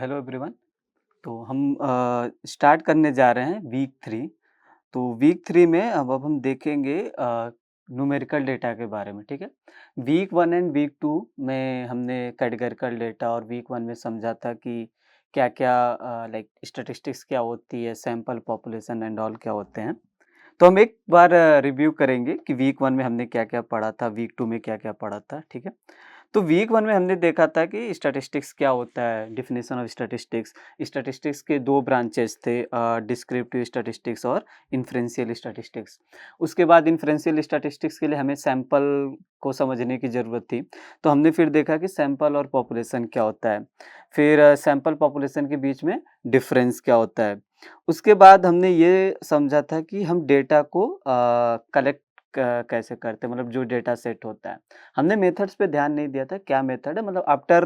Hello everyone. तो हम start करने जा रहे हैं वीक 3। तो वीक 3 में अब हम देखेंगे न्यूमेरिकल डेटा के बारे में, ठीक है? वीक 1 एंड वीक 2 में हमने कैटेगरिकल डेटा और वीक 1 में समझा था कि क्या-क्या लाइक स्टैटिस्टिक्स क्या होती है, सैंपल पॉपुलेशन एंड ऑल क्या होते हैं। तो हम एक बार रिव्यू करेंगे कि वीक 1 में हमने क्या-क्या पढ़ा था, वीक 2 में क्या-क्या पढ़ा था, ठीक है? तो वीक 1 में हमने देखा था कि स्टैटिस्टिक्स क्या होता है, डेफिनेशन ऑफ स्टैटिस्टिक्स। स्टैटिस्टिक्स के 2 ब्रांचेस थे, डिस्क्रिप्टिव स्टैटिस्टिक्स और इन्फ्रेंशियल स्टैटिस्टिक्स। उसके बाद इन्फ्रेंशियल स्टैटिस्टिक्स के लिए हमें सैंपल को समझने की ज़रूरत थी। तो हमने फिर देखा कि सैंपल और पॉपुलेशन क्या होता है। फिर सैंपल पॉपुलेशन के बीच में डिफरेंस क्या होता है। उसके बाद हमने ये समझा था कि हम डेटा को कलेक्ट कैसे करते हैं, मतलब जो डेटा सेट होता है। हमने मेथड्स पे ध्यान नहीं दिया था, क्या मेथड है, मतलब आफ्टर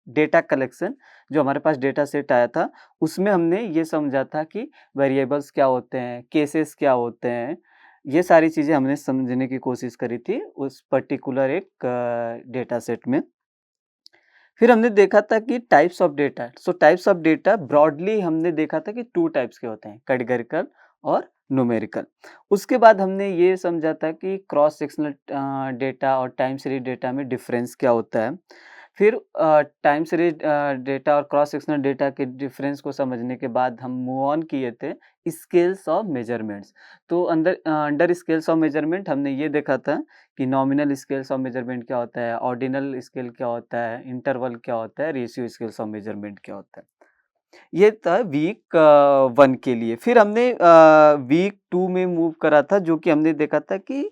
डेटा कलेक्शन जो हमारे पास डेटा सेट आया था, उसमें हमने ये समझा था कि वेरिएबल्स क्या होते हैं, केसेस क्या होते हैं, ये सारी चीज़ें हमने समझने की कोशिश करी थी उस पर्टिकुलर एक डेटा सेट में। फिर हमने देखा था कि types of data, so types of data broadly हमने देखा था कि 2 टाइप्स के होते हैं, कैटेगरिकल और न्यूमेरिकल। उसके बाद हमने ये समझा था कि क्रॉस सेक्शनल डेटा और टाइम सीरीज डेटा में डिफरेंस क्या होता है। फिर टाइम सीरीज डेटा और क्रॉस सेक्शनल डेटा के डिफरेंस को समझने के बाद हम मूव ऑन किए थे स्केल्स ऑफ मेजरमेंट्स। तो अंडर स्केल्स ऑफ मेजरमेंट हमने ये देखा था कि नॉमिनल स्केल्स ऑफ मेजरमेंट क्या होता है, ऑर्डिनल स्केल क्या होता है, इंटरवल क्या होता है, रेशियो स्केल्स ऑफ मेजरमेंट क्या होता है। ये था वीक 1 के लिए। फिर हमने वीक 2 में मूव करा था, जो कि हमने देखा था कि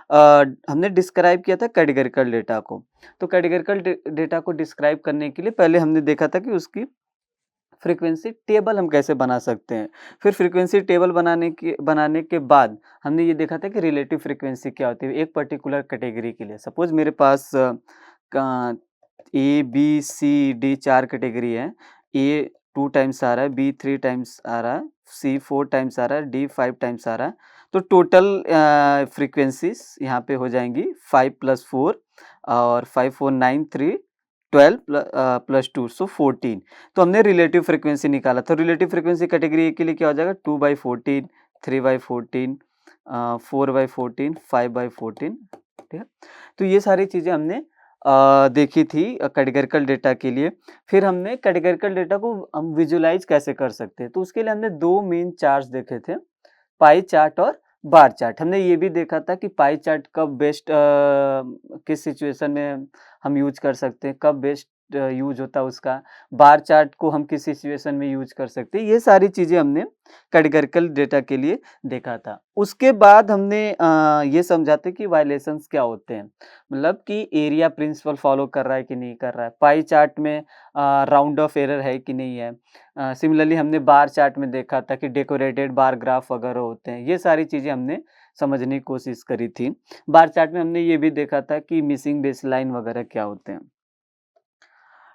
अ, हमने डिस्क्राइब किया था कैटेगरिकल डेटा को। तो कैटेगरिकल डेटा को डिस्क्राइब करने के लिए पहले हमने देखा था कि उसकी फ्रीक्वेंसी टेबल हम कैसे बना सकते हैं। फिर फ्रीक्वेंसी टेबल बनाने के बाद हमने ये देखा था कि रिलेटिव फ्रीक्वेंसी क्या होती है एक पर्टिकुलर कैटेगरी के लिए। सपोज़ मेरे पास ए, बी, सी, डी 4 कैटेगरी है। ए 2 टाइम्स आ रहा है, बी 3 टाइम्स आ रहा है, सी 4 टाइम्स आ रहा है, डी 5 टाइम्स आ रहा है। तो टोटल फ्रीक्वेंसीज़ यहाँ पे हो जाएँगी 5 + 4 और 5, 4, 9, 3, 12 प्लस 2 सो 14। तो हमने रिलेटिव फ्रीक्वेंसी निकाला। तो रिलेटिव फ्रीक्वेंसी कैटेगरी ए के लिए क्या हो जाएगा 2/14, 3/14, 4/14, 5/14, ठीक है? तो ये सारी चीज़ें हमने देखी थी कैटेगरिकल डेटा के लिए। फिर हमने कैटेगरिकल डेटा को हम विजुअलाइज़ कैसे कर सकते हैं, तो उसके लिए हमने 2 मेन चार्ट्स देखे थे, पाई चार्ट और बार चार्ट। हमने ये भी देखा था कि पाई चार्ट कब बेस्ट किस सिचुएशन में हम यूज़ कर सकते हैं, कब बेस्ट यूज़ होता है उसका। बार चार्ट को हम किस सिचुएशन में यूज़ कर सकते हैं, ये सारी चीज़ें हमने कैटेगरिकल डेटा के लिए देखा था। उसके बाद हमने ये समझा था कि वायलेशंस क्या होते हैं, मतलब कि एरिया प्रिंसिपल फॉलो कर रहा है कि नहीं कर रहा है। पाई चार्ट में राउंड ऑफ एरर है कि नहीं है। सिमिलरली हमने बार चार्ट में देखा था कि डेकोरेटेड बार ग्राफ वगैरह होते हैं, ये सारी चीज़ें हमने समझने की कोशिश करी थी। बार चार्ट में हमने ये भी देखा था कि मिसिंग बेसलाइन वगैरह क्या होते हैं,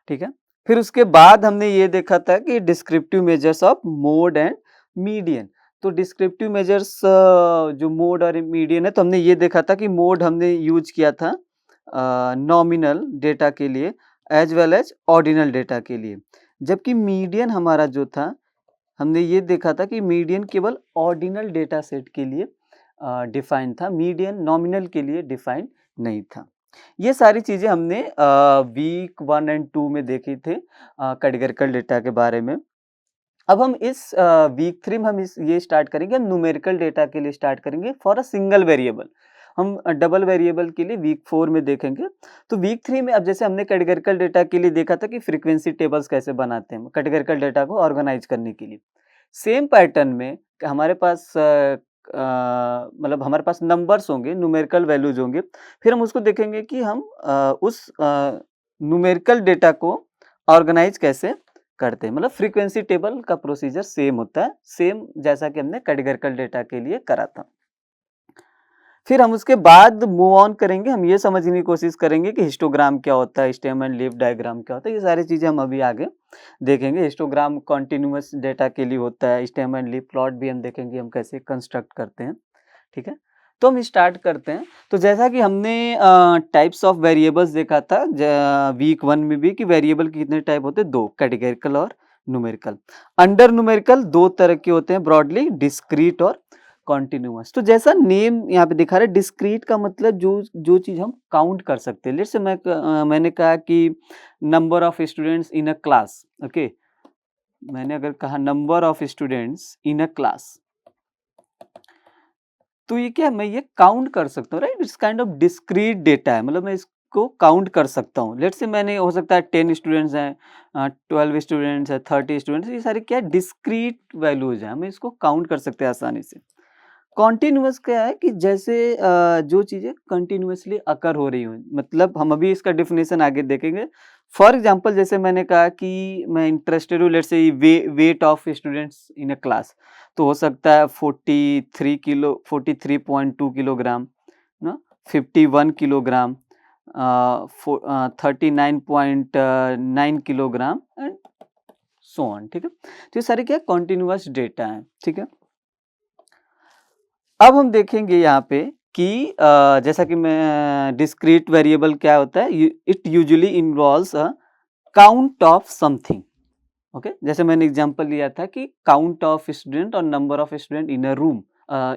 ठीक है? फिर उसके बाद हमने ये देखा था कि descriptive measures of mode and median. तो डिस्क्रिप्टिव मेजर्स जो मोड और मीडियन है, तो हमने ये देखा था कि मोड हमने यूज़ किया था नॉमिनल डेटा के लिए as well as ordinal data के लिए। जबकि मीडियन हमारा जो था, हमने ये देखा था कि मीडियन केवल ऑर्डिनल डेटा सेट के लिए डिफाइन था, मीडियन नॉमिनल के लिए डिफाइन नहीं था। ये सारी चीज़ें हमने वीक 1 एंड 2 में देखी थे कैटेगरिकल डेटा के बारे में। अब हम इस वीक 3 में हम इस ये स्टार्ट करेंगे, हम न्यूमेरिकल डेटा के लिए स्टार्ट करेंगे फॉर अ सिंगल वेरिएबल। हम डबल वेरिएबल के लिए वीक 4 में देखेंगे। तो वीक 3 में अब जैसे हमने कैटेगरिकल डेटा के लिए देखा था कि फ्रीक्वेंसी टेबल्स कैसे बनाते हैं कैटेगरिकल डेटा को ऑर्गेनाइज़ करने के लिए। सेम पैटर्न में हमारे पास मतलब हमारे पास नंबर्स होंगे, न्यूमेरिकल वैल्यूज़ होंगे। फिर हम उसको देखेंगे कि हम उस न्यूमेरिकल डेटा को ऑर्गेनाइज़ कैसे करते हैं, मतलब फ्रीक्वेंसी टेबल का प्रोसीजर सेम होता है, सेम जैसा कि हमने कैटेगरिकल डेटा के लिए करा था। फिर हम उसके बाद मूव ऑन करेंगे, हम ये समझने की कोशिश करेंगे कि हिस्टोग्राम क्या होता है, स्टेम एंड लीफ डायग्राम क्या होता है, ये सारी चीज़ें हम अभी आगे देखेंगे। हिस्टोग्राम कंटीन्यूअस डेटा के लिए होता है, स्टेम एंड लीफ प्लॉट भी हम देखेंगे हम कैसे कंस्ट्रक्ट करते हैं, ठीक है? तो हम स्टार्ट करते हैं। तो जैसा कि हमने टाइप्स ऑफ वेरिएबल्स देखा था वीक 1 में भी कि वेरिएबल के कितने टाइप होते हैं, 2, कैटेगरिकल और न्यूमेरिकल। अंडर न्यूमेरिकल 2 तरह के होते हैं ब्रॉडली, डिस्क्रीट और कॉन्टिन्यूअस। तो जैसा नेम यहाँ पे दिखा रहा है, डिस्क्रीट का मतलब जो चीज़ हम काउंट कर सकते हैं। लेट्स से मैंने कहा कि number of students in a class, okay. मैंने अगर कहा number of students in a class, तो ये क्या है, मैं ये काउंट कर सकता हूँ, right. It's kind of discrete data है, मतलब मैं इसको काउंट कर सकता हूँ। लेट्स से मैंने हो सकता है 10 स्टूडेंट्स हैं, 12 स्टूडेंट्स हैं, 30 स्टूडेंट्स, ये सारे क्या है, डिस्क्रीट वैल्यूज हैं, हम इसको काउंट कर सकते हैं आसानी से। कॉन्टिन्यूअस क्या है कि जैसे जो चीज़ें कंटिन्यूअसली अकर हो रही हों, मतलब हम अभी इसका डेफिनेशन आगे देखेंगे। फॉर एग्जांपल जैसे मैंने कहा कि मैं इंटरेस्टेड हूँ, let's say weight of students in a class, तो हो सकता है 43.2 किलोग्राम ना, 51 kilogram, 39.9 kilogram and so on, ठीक है। तो ये सारे क्या कॉन्टिन्यूअस डेटा हैं, ठीक है। अब हम देखेंगे यहाँ पे कि जैसा कि मैं डिस्क्रीट वेरिएबल क्या होता है, it usually involves a count of something, okay. जैसे मैंने एग्जांपल लिया था कि काउंट ऑफ स्टूडेंट और number of student in a room,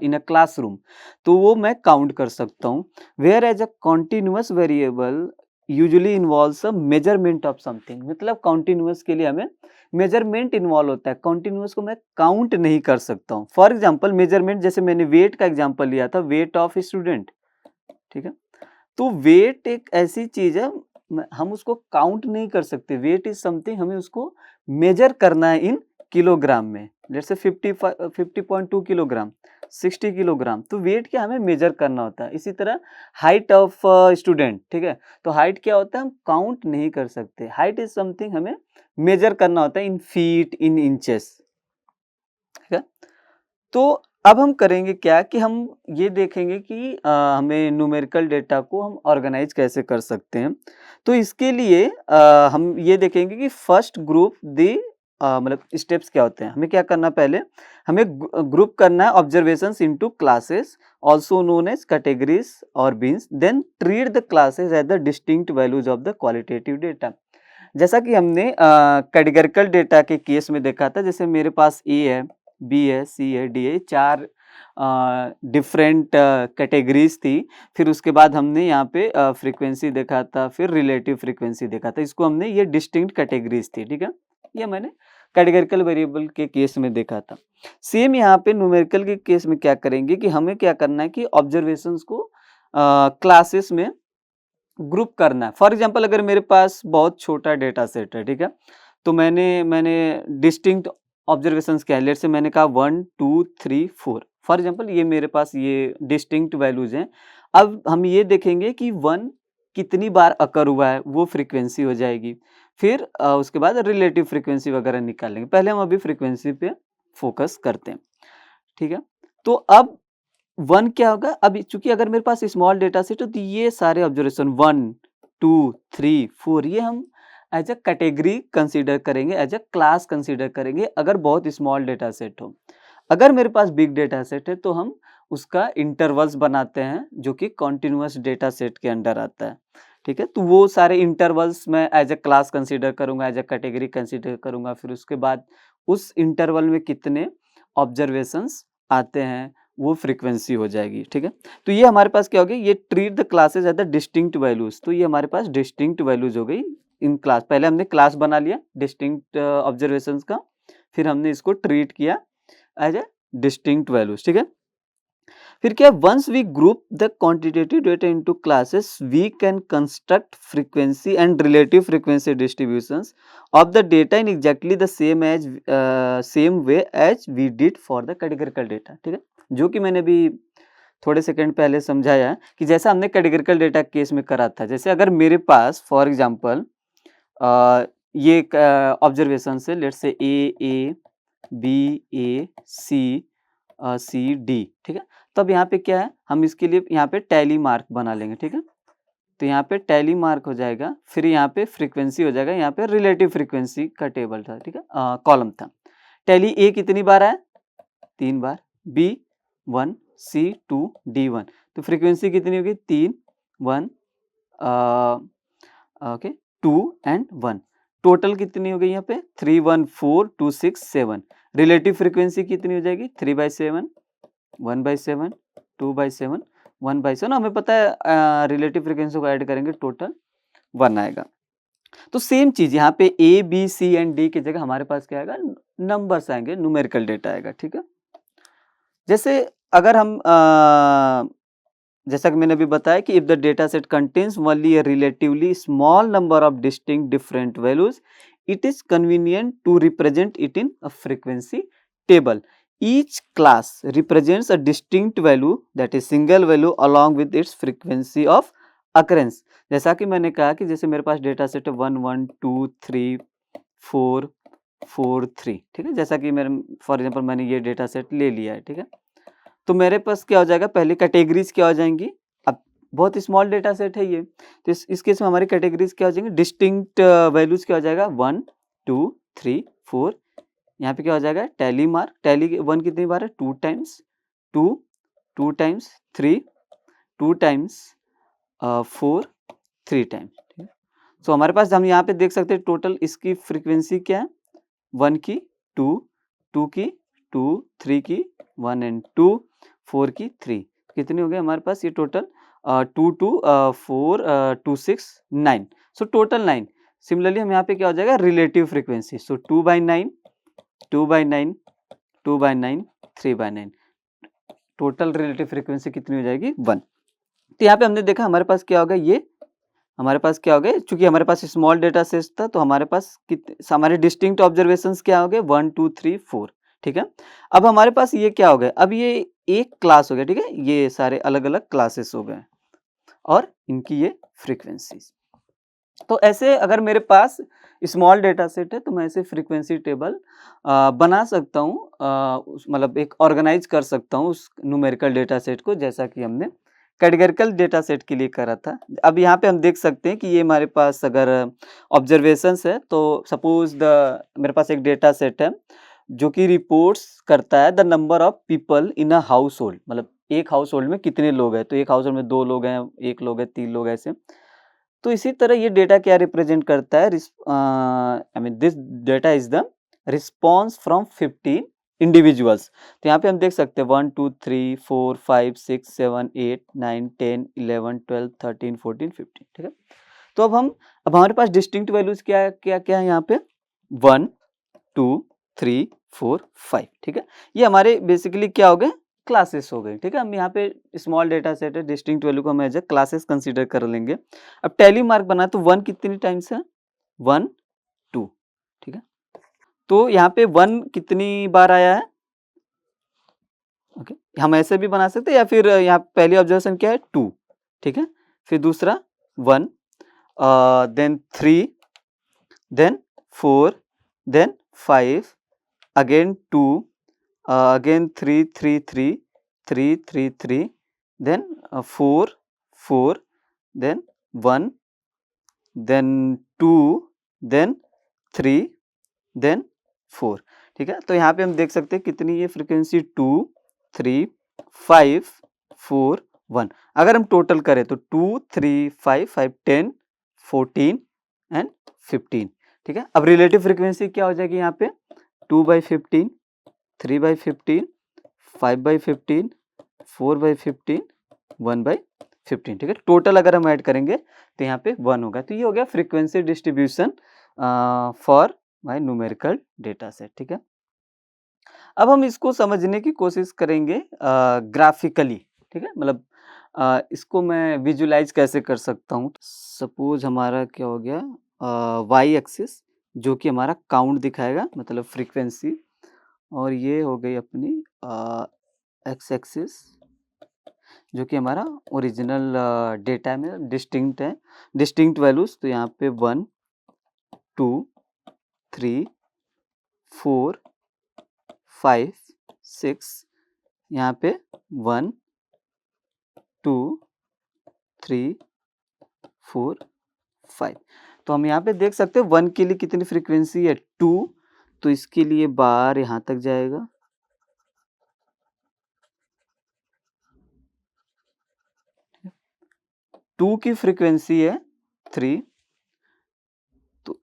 in a classroom, तो वो मैं काउंट कर सकता हूँ। Whereas a continuous variable usually involves a measurement of something, मतलब कॉन्टिन्यूअस के लिए हमें मेजरमेंट इन्वॉल्व होता है, कॉन्टिन्यूअस को मैं काउंट नहीं कर सकता हूँ। फॉर एग्जाम्पल मेजरमेंट, जैसे मैंने वेट का एग्जाम्पल लिया था, वेट ऑफ स्टूडेंट, ठीक है। तो वेट एक ऐसी चीज है, हम उसको काउंट नहीं कर सकते। वेट इज समथिंग, हमें उसको मेजर करना है इन किलोग्राम में। जैसे 50.2 किलोग्राम, 60 किलोग्राम, तो वेट क्या हमें मेजर करना होता है। इसी तरह हाइट ऑफ स्टूडेंट, ठीक है, तो हाइट क्या होता है, हम काउंट नहीं कर सकते। हाइट इज समथिंग हमें मेजर करना होता है इन फीट, इन इंचेस, ठीक है। तो अब हम करेंगे क्या कि हम ये देखेंगे कि हमें न्यूमेरिकल डेटा को हम ऑर्गेनाइज कैसे कर सकते हैं। तो इसके लिए हम ये देखेंगे कि फर्स्ट ग्रुप दी मतलब स्टेप्स क्या होते हैं। हमें क्या करना, पहले हमें ग्रुप करना है observations into classes, also known as categories और bins, then treat the classes as the distinct values of the qualitative data. जैसा कि हमने कैटेगरिकल डेटा के केस में देखा था, जैसे मेरे पास ए है, बी है, सी है, डी है, 4 डिफरेंट कैटेगरीज थी। फिर उसके बाद हमने यहाँ पे फ्रीक्वेंसी देखा था, फिर रिलेटिव फ्रीक्वेंसी देखा था। इसको हमने, ये डिस्टिंक्ट कैटेगरीज थी, ठीक है। ये मैंने कैटेगरिकल वेरिएबल के केस में देखा था। सेम यहाँ पे न्यूमेरिकल के केस में क्या करेंगे कि हमें क्या करना है कि ऑब्जर्वेशंस को क्लासेस में ग्रुप करना है। फॉर एग्जांपल अगर मेरे पास बहुत छोटा डेटा सेट है, ठीक है, तो मैंने डिस्टिंक्ट ऑब्जर्वेशंस क्या है, लेट्स से मैंने कहा 1 2 3 4, फॉर एग्जांपल ये मेरे पास ये डिस्टिंक्ट वैल्यूज हैं। अब हम ये देखेंगे कि 1 कितनी बार अकर हुआ है, वो फ्रीक्वेंसी हो जाएगी। फिर उसके बाद रिलेटिव फ्रीक्वेंसी वगैरह निकाल लेंगे। पहले हम अभी फ्रीक्वेंसी पे फोकस करते हैं, ठीक है। तो अब 1 क्या होगा, अब चूंकि अगर मेरे पास स्मॉल डेटा सेट है, तो ये सारे ऑब्जर्वेशन 1 2 3 4 ये हम एज अ कैटेगरी कंसीडर करेंगे, एज अ क्लास कंसीडर करेंगे अगर बहुत स्मॉल डेटा सेट हो। अगर मेरे पास बिग डेटा सेट है, तो हम उसका इंटरवल्स बनाते हैं, जो कि कॉन्टिन्यूअस डेटा सेट के अंडर आता है, ठीक है। तो वो सारे इंटरवल्स मैं एज अ क्लास कंसीडर करूंगा, एज अ कैटेगरी कंसीडर करूंगा। फिर उसके बाद उस इंटरवल में कितने ऑब्जर्वेशंस आते हैं, वो फ्रीक्वेंसी हो जाएगी, ठीक है। तो ये हमारे पास क्या हो गई, ये treat the classes as the distinct values. तो ये हमारे पास डिस्टिंक्ट वैल्यूज हो गई इन क्लास। पहले हमने क्लास बना लिया डिस्टिंक्ट ऑब्जर्वेशंस का, फिर हमने इसको ट्रीट किया एज ए डिस्टिंक्ट वैल्यूज, ठीक है। फिर क्या, once we group the quantitative data into classes, we can construct frequency and relative frequency distributions of the data in exactly the same way as we did for the categorical data, ठीक है। जो कि मैंने भी थोड़े second पहले समझाया कि जैसा हमने कैटेगरिकल डेटा केस में करा था। जैसे अगर मेरे पास फॉर एग्जांपल ये ऑब्जर्वेशन से, let's say A B A C D, ठीक है। तब यहाँ पे क्या है, हम इसके लिए यहाँ पे टैली मार्क बना लेंगे, ठीक है। तो यहाँ पे टैली मार्क हो जाएगा, फिर यहाँ पे फ्रीक्वेंसी हो जाएगा, यहाँ पे रिलेटिव फ्रीक्वेंसी का टेबल था, ठीक है, कॉलम था। टैली ए कितनी बार आया, 3 बार, बी 1, C2 D1, तो फ्रीक्वेंसी कितनी होगी 3 1 ओके 2 एंड 1, टोटल कितनी हो गई यहाँ पे 3 1 4 2 6 7, रिलेटिव फ्रीक्वेंसी कितनी हो जाएगी 3/7 1/7 2/7 1/7, हमें पता है रिलेटिव फ्रीक्वेंसी को ऐड करेंगे टोटल 1 आएगा। तो सेम चीज यहाँ पे A B C and D की जगह हमारे पास क्या आएगा नंबर्स आएंगे, न्यूमेरिकल डेटा आएगा, ठीक है। जैसे अगर हम जैसा कि मैंने अभी बताया कि if the data set contains only a relatively small number of distinct different values it is convenient to represent it in a frequency table, each class represents a distinct value that is single value along with its frequency of occurrence। जैसा कि मैंने कहा कि जैसे मेरे पास data set है 1 1 2 3 4 4 3, ठीक है, जैसा कि मेरे फॉर एग्जांपल मैंने ये डेटा सेट ले लिया है, ठीक है। तो मेरे पास क्या हो जाएगा पहले कैटेगरीज क्या हो जाएंगी, अब बहुत स्मॉल डेटा सेट है ये, तो इस केस में हमारी कैटेगरीज क्या हो जाएंगी डिस्टिंक्ट वैल्यूज क्या हो जाएगा 1 2 3 4, यहाँ पे क्या हो जाएगा टैली मार्क, टैली 1 कितनी बार है 2 टाइम्स 2 2 टाइम्स 3 2 टाइम्स 4 3 टाइम्स, ठीक है। सो हमारे पास हम यहाँ पे देख सकते हैं टोटल इसकी फ्रीक्वेंसी क्या है 1 की 2 2 की 2 3 की 1 एंड 2 4 की 3, कितनी हो गई हमारे पास ये टोटल 2 2 4 2 6 9, सो टोटल 9। सिमिलरली हम यहाँ पे क्या हो जाएगा रिलेटिव फ्रीक्वेंसी, सो 2/9 2/9 2/9 3/9, टोटल रिलेटिव फ्रीक्वेंसी कितनी हो जाएगी 1। तो यहाँ पे हमने देखा हमारे पास क्या होगा ये, हमारे पास क्या हो गए चूंकि हमारे पास स्मॉल डेटा सेट था तो हमारे पास हमारे डिस्टिंक्ट ऑब्जर्वेशंस क्या हो गए 1 2 3 4, ठीक है। अब हमारे पास ये क्या हो गया, अब ये एक क्लास हो गया, ठीक है, ये सारे अलग अलग क्लासेस हो गए और इनकी ये फ्रीक्वेंसीज। तो ऐसे अगर मेरे पास स्मॉल डेटा सेट है तो मैं ऐसे फ्रीक्वेंसी टेबल बना सकता हूँ, मतलब एक ऑर्गेनाइज कर सकता हूँ उस न्यूमेरिकल डेटा सेट को, जैसा कि हमने कैटेगरिकल डेटा सेट के लिए करा था। अब यहाँ पे हम देख सकते हैं कि ये हमारे पास अगर ऑब्जर्वेशंस है तो सपोज मेरे पास एक डेटा सेट है जो कि रिपोर्ट्स करता है the number of people in a house hold, मतलब एक हाउस होल्ड में कितने लोग हैं, तो एक हाउस होल्ड में 2 लोग हैं, 1 लोग है, 3 लोग हैं, ऐसे। तो इसी तरह ये डेटा क्या रिप्रेजेंट करता है, I mean this data is the response from 15 individuals. तो यहाँ पे हम देख सकते हैं 1 2 3 4 5 6 7 8 9 10 11 12 13 14 15, ठीक है। तो अब हमारे पास डिस्टिंक्ट वैल्यूज क्या क्या क्या है यहाँ पे 1 2 3 4 5, ठीक है। ये हमारे बेसिकली क्या हो गए क्लासेस हो गए, ठीक है। हम यहाँ पे स्मॉल डेटा सेट है डिस्टिंक्ट वैल्यू को हम एज ए क्लासेस कंसीडर कर लेंगे। अब टैली मार्क बना तो 1 कितनी टाइम्स है 1 2, ठीक है। तो यहाँ पे 1 कितनी बार आया है, ओके, हम ऐसे भी बना सकते हैं या फिर यहाँ पहली ऑब्जर्वेशन क्या है 2, ठीक है, फिर दूसरा 1 then 3 then 4 then 5 again 2 again 3 3 3 3 3 3 then 4 4 then 1 then 2 then 3 then 4, ठीक है। तो यहाँ पे हम देख सकते हैं कितनी ये फ्रीक्वेंसी 2 3 5 4 1, अगर हम टोटल करें तो 2 3 5 5 10 14 एंड 15, ठीक है। अब रिलेटिव फ्रीक्वेंसी क्या हो जाएगी यहाँ पे 2/15 3/15 5/15 4/15 1/15, ठीक है। टोटल अगर हम ऐड करेंगे तो यहाँ पे 1 होगा। तो ये हो गया frequency distribution for my numerical data set, ठीक है। अब हम इसको समझने की कोशिश करेंगे ग्राफिकली, ठीक है, मतलब इसको मैं विजुलाइज कैसे कर सकता हूँ। सपोज हमारा क्या हो गया वाई एक्सिस जो कि हमारा काउंट दिखाएगा मतलब फ्रीक्वेंसी, और ये हो गई अपनी एक्स एक्सिस जो कि हमारा ओरिजिनल डेटा में डिस्टिंक्ट है, डिस्टिंक्ट वैल्यूज। तो यहाँ पे 1 2 3 4 5 6, यहाँ पे 1 2 3 4 5। तो हम यहाँ पे देख सकते हैं 1 के लिए कितनी फ्रीक्वेंसी है 2, तो इसके लिए बार यहाँ तक जाएगा 2 की फ्रीक्वेंसी है 3, तो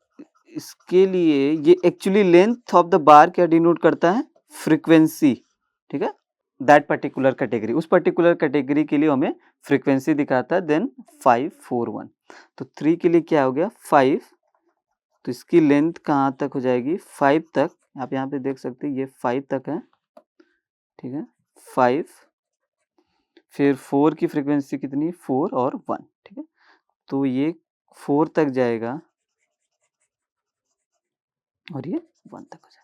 इसके लिए ये actually length of the bar क्या डिनोट करता है? फ्रीक्वेंसी, ठीक है? दैट पर्टिकुलर कैटेगरी, उस पर्टिकुलर कैटेगरी के लिए हमें फ्रीक्वेंसी दिखाता है। देन 5 4 1, तो 3 के लिए क्या हो गया 5, तो इसकी लेंथ कहाँ तक हो जाएगी 5 तक, आप यहाँ पे देख सकते हैं ये 5 तक है, ठीक है 5, फिर 4 की फ्रीक्वेंसी कितनी 4 और 1, ठीक है, तो ये 4 तक जाएगा और ये 1 तक हो जाएगा।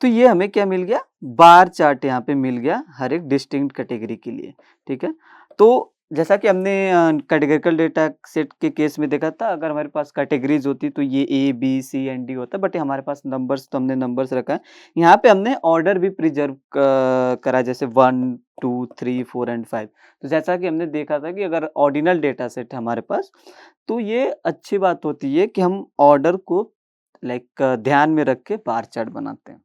तो ये हमें क्या मिल गया? बार चार्ट यहाँ पे मिल गया हर एक डिस्टिंक्ट कैटेगरी के लिए, ठीक है। तो जैसा कि हमने कैटेगरिकल डेटा सेट के केस में देखा था, अगर हमारे पास कैटेगरीज होती तो ये a b c and d होता, बट हमारे पास नंबर्स, तो हमने नंबर्स रखा है। यहाँ पे हमने ऑर्डर भी प्रिजर्व करा, जैसे 1 2 3 4 एंड 5। तो जैसा कि हमने देखा था कि अगर ऑर्डिनल डेटा सेट है हमारे पास, तो ये अच्छी बात होती है कि हम ऑर्डर को लाइक ध्यान में रख के बार चार्ट बनाते हैं।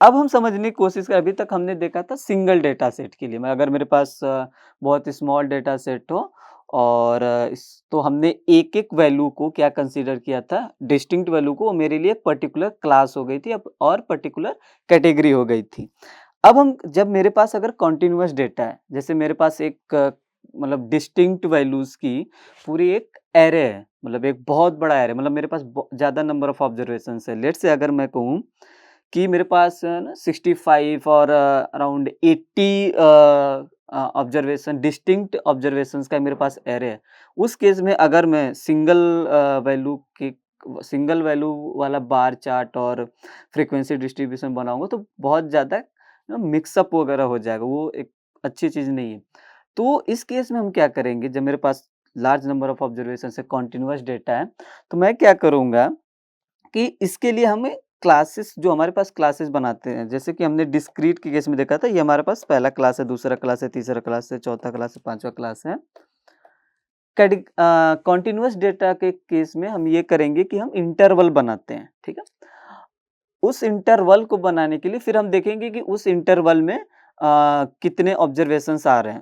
अब हम समझने की कोशिश करें, अभी तक हमने देखा था सिंगल डेटा सेट के लिए, मैं अगर मेरे पास बहुत स्मॉल डेटा सेट हो और तो हमने एक-एक वैल्यू को क्या कंसीडर किया था, डिस्टिंक्ट वैल्यू को, वो मेरे लिए पर्टिकुलर क्लास हो गई थी अब और पर्टिकुलर कैटेगरी हो गई थी। अब हम जब मेरे पास अगर कंटीन्यूअस डेटा है, जैसे मेरे पास एक मतलब डिस्टिंक्ट वैल्यूज़ की पूरी एक एरे है, मतलब एक बहुत बड़ा एरे, मतलब मेरे पास ज़्यादा नंबर ऑफ ऑब्जर्वेशंस है। लेट्स से अगर मैं कहूँ कि मेरे पास ना 65 और अराउंड 80 ऑब्जर्वेशन, डिस्टिंक्ट ऑब्जर्वेशंस का मेरे पास एरे है। उस केस में अगर मैं सिंगल वैल्यू वाला बार चार्ट और फ्रीक्वेंसी डिस्ट्रीब्यूशन बनाऊँगा तो बहुत ज़्यादा ना मिक्सअप वगैरह हो जाएगा, वो एक अच्छी चीज़ नहीं है। तो इस केस में हम क्या करेंगे, जब मेरे पास लार्ज नंबर ऑफ ऑब्जर्वेशंस है, कंटीन्यूअस डेटा है, तो मैं क्या करूँगा कि इसके लिए हमें क्लासेस, जो हमारे पास क्लासेस बनाते हैं, जैसे कि हमने डिस्क्रीट के केस में देखा था, ये हमारे पास पहला क्लास है, दूसरा क्लास है, तीसरा क्लास है, चौथा क्लास है, पाँचवा क्लास है। कंटीन्यूअस डेटा के केस में हम ये करेंगे कि हम इंटरवल बनाते हैं, ठीक है? उस इंटरवल को बनाने के लिए फिर हम देखेंगे कि उस इंटरवल में कितने ऑब्जर्वेशंस आ रहे हैं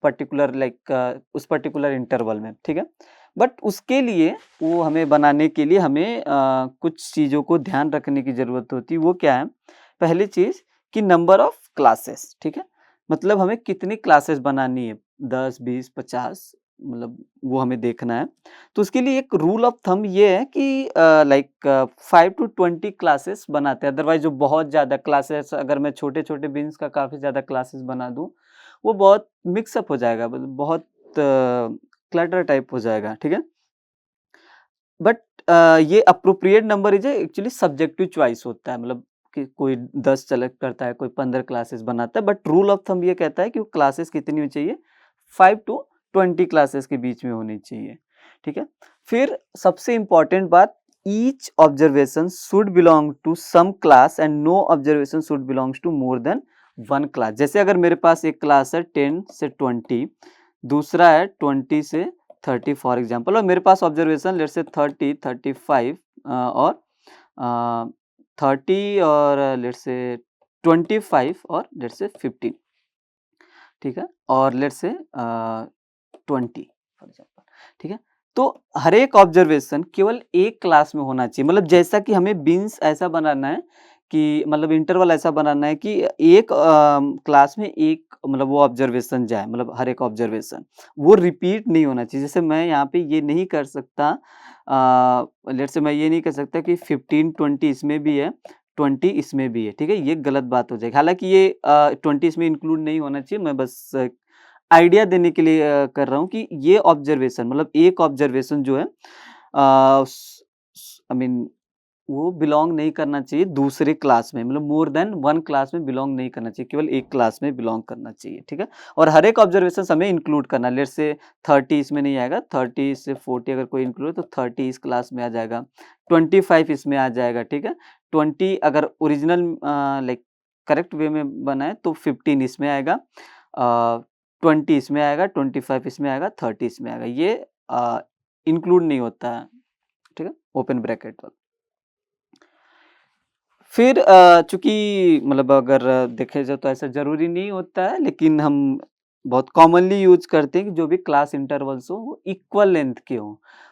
पर्टिकुलर उस पर्टिकुलर इंटरवल में, ठीक है? बट उसके लिए वो हमें बनाने के लिए हमें कुछ चीज़ों को ध्यान रखने की ज़रूरत होती है, वो क्या है? पहली चीज़ कि नंबर ऑफ क्लासेस, ठीक है? मतलब हमें कितनी क्लासेस बनानी है, 10, 20, 50, मतलब वो हमें देखना है। तो उसके लिए एक रूल ऑफ थंब ये है कि 5 टू 20 क्लासेस बनाते हैं, अदरवाइज़ जो बहुत ज़्यादा क्लासेस, अगर मैं छोटे-छोटे बीन्स का काफ़ी ज़्यादा क्लासेस बना दूँ, वो बहुत मिक्स अप हो जाएगा, मतलब बहुत क्लटर टाइप हो जाएगा, ठीक है? बट ये appropriate number is actually subjective choice होता है, मतलब कि कोई 10 सेलेक्ट करता है, कोई 15 क्लासेस बनाता है, बट रूल ऑफ थंब ये कहता है कि वो क्लासेस कितनी होनी चाहिए, 5 टू 20 क्लासेस के बीच में होनी चाहिए, ठीक है? फिर सबसे इम्पोर्टेंट बात, each observation should belong to some class and no observation should belongs to more than 1 class. जैसे अगर मेरे पास एक क्लास है 10 से 20, दूसरा है 20 से 30 फॉर एग्जांपल, और मेरे पास ऑब्जर्वेशन लेट्स से 30, 35 और 30 और लेट्स से 25 और लेट्स से 15, ठीक है? और लेट्स से 20 फॉर एग्जांपल, ठीक है? तो हर एक ऑब्जर्वेशन केवल एक क्लास में होना चाहिए, मतलब जैसा कि हमें बीन्स ऐसा बनाना है कि मतलब इंटरवल ऐसा बनाना है कि एक क्लास में एक मतलब वो ऑब्जर्वेशन जाए, मतलब हर एक ऑब्जर्वेशन वो रिपीट नहीं होना चाहिए। जैसे मैं यहाँ पे ये नहीं कर सकता, लेट्स से मैं ये नहीं कर सकता कि 15-20 इसमें भी है, 20 इसमें भी है, ठीक है? ये गलत बात हो जाएगी। हालाँकि ये 20 इसमें इंक्लूड नहीं होना चाहिए, मैं बस आइडिया देने के लिए कर रहा हूँ कि ये ऑब्जर्वेशन, मतलब एक ऑब्जर्वेशन जो है आई मीन वो बिलॉन्ग नहीं करना चाहिए दूसरे क्लास में, मतलब मोर देन 1 क्लास में बिलॉन्ग नहीं करना चाहिए, केवल एक क्लास में बिलॉन्ग करना चाहिए, ठीक है? और हर एक ऑब्जर्वेशंस हमें इंक्लूड करना है, लेट्स से 30 इसमें नहीं आएगा, 30 से 40 अगर कोई इंक्लूड है तो 30 इस क्लास में आ जाएगा, 25 इसमें आ जाएगा, ठीक है? 20 अगर ओरिजिनल करेक्ट वे में बना है तो 15 इसमें आएगा, 20 इसमें आएगा, 25 इसमें आएगा, 30 इसमें आएगा, ये इंक्लूड नहीं होता है, ठीक है? ओपन ब्रैकेट वाला। फिर चूँकि मतलब अगर देखे जाए तो ऐसा ज़रूरी नहीं होता है, लेकिन हम बहुत कॉमनली यूज करते हैं कि जो भी क्लास इंटरवल्स हो वो इक्वल लेंथ के हो।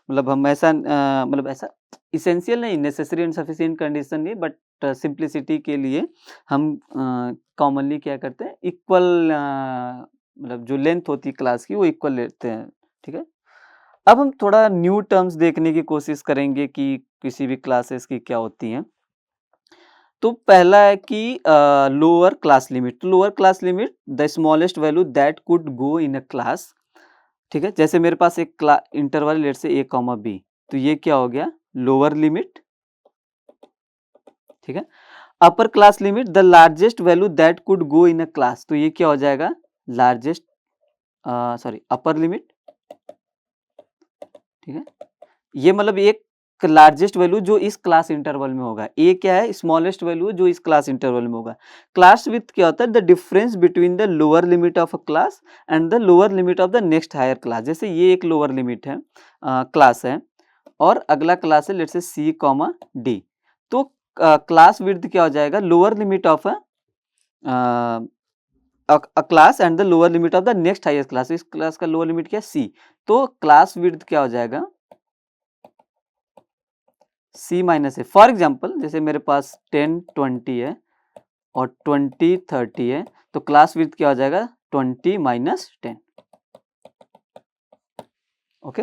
मतलब हम ऐसा मतलब ऐसा इसेंशियल नहीं, नेसेसरी एंड सफिशिएंट कंडीशन नहीं, बट सिंप्लिसिटी के लिए हम कॉमनली क्या करते हैं, इक्वल मतलब जो लेंथ होती है क्लास की वो इक्वल लेते हैं। ठीक है। अब हम थोड़ा न्यू टर्म्स देखने की कोशिश करेंगे कि किसी भी क्लासेस की क्या होती हैं। तो पहला है कि लोअर क्लास लिमिट। तो lower class limit the smallest value that could go in a class. ठीक है, जैसे मेरे पास एक इंटरवल लेट से a कॉमा बी, तो ये क्या हो गया, लोअर लिमिट। ठीक है। अपर class limit the largest value that could go in a class, तो ये क्या हो जाएगा, लार्जेस्ट सॉरी अपर लिमिट। ठीक है, ये मतलब एक लार्जेस्ट वैल्यू जो इस क्लास इंटरवल में होगा। ए क्या है, स्मॉलेस्ट वैल्यू जो इस क्लास इंटरवल में होगा। क्लास विड्थ क्या होता है, the difference between the lower limit of a class and the lower limit of the next higher class. जैसे ये एक लोअर लिमिट है, क्लास है, और अगला क्लास है let's say c comma d. तो क्लास विड्थ क्या हो जाएगा, lower limit of a class and the lower limit of the next higher class. इस क्लास का लोअर लिमिट क्या है, सी। तो क्लास विड्थ क्या हो जाएगा, c minus a. For example जैसे मेरे पास 10 20 है और 20 30 है, तो क्लास विड्थ क्या हो जाएगा, 20 माइनस 10। ओके।